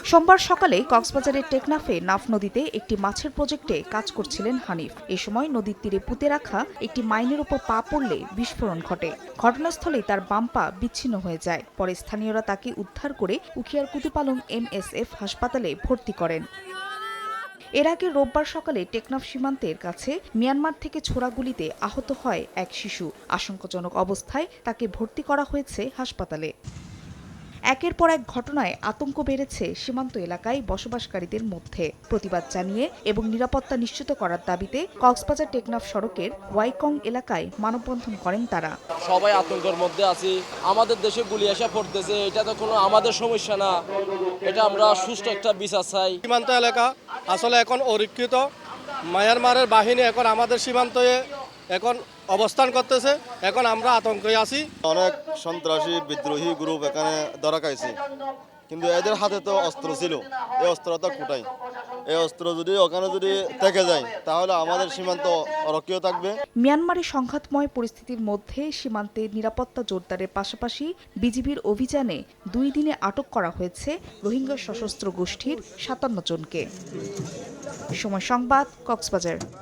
সোমবার সকালে কক্সবাজারের টেকনাফে নাফ নদীতে একটি মাছের প্রজেক্টে কাজ করছিলেন হানিফ। এ সময় নদীর তীরে পুঁতে রাখা একটি মাইনের উপর পা পড়লে বিস্ফোরণ ঘটে। ঘটনাস্থলেই তার বাম পা বিচ্ছিন্ন হয়ে যায়। পরে স্থানীয়রা তাকে উদ্ধার করে উখিয়ার কুতুপালং MSF হাসপাতালে ভর্তি করেন। এর আগে রোববার সকালে টেকনাফ সীমান্তের কাছে মিয়ানমার থেকে ছোড়া গুলিতে আহত হয় এক শিশু। আশঙ্কাজনক অবস্থায় তাকে ভর্তি করা হয়েছে হাসপাতালে। একের পর এক ঘটনায় আতঙ্ক বেড়েছে সীমান্ত এলাকায় বসবাসকারীদের মধ্যে। প্রতিবাদ জানিয়ে এবং নিরাপত্তা নিশ্চিত করার দাবিতে কক্সবাজার টেকনাফ সড়কের ওয়াইকং এলাকায় মানববন্ধন করেন তারা। সবাই আতঙ্কের মধ্যে আছি। আমাদের দেশে গুলি আসা পড়তেছে, এটা তো কোনো আমাদের সমস্যা না। এটা আমরা সুষ্ঠু একটা বিচার চাই। সীমান্ত এলাকা আসলে এখন অরক্ষিত। মায়ানমারের বাহিনী এখন আমাদের সীমান্তে এখন অবস্থান করতেছে। এখন আমরা আতঙ্কে আছি। অনেক সন্ত্রাসী বিদ্রোহী গ্রুপ এখানে ধরা খাইছে, কিন্তু এদের হাতে তো অস্ত্র ছিল। এই অস্ত্রটা কোটাই, এই অস্ত্র যদি ওখানে থেকে যায় তাহলে আমাদের সীমান্ত অরক্ষিত থাকবে। মিয়ানমারের সংঘাতময় পরিস্থিতির মধ্যে সীমান্তে নিরাপত্তা জোরদারের পাশাপাশি বিজিবির অভিযানে 2 দিনে আটক করা হয়েছে রোহিঙ্গা সশস্ত্র গোষ্ঠীর 57 জনকে। সময় সংবাদ, কক্সবাজার।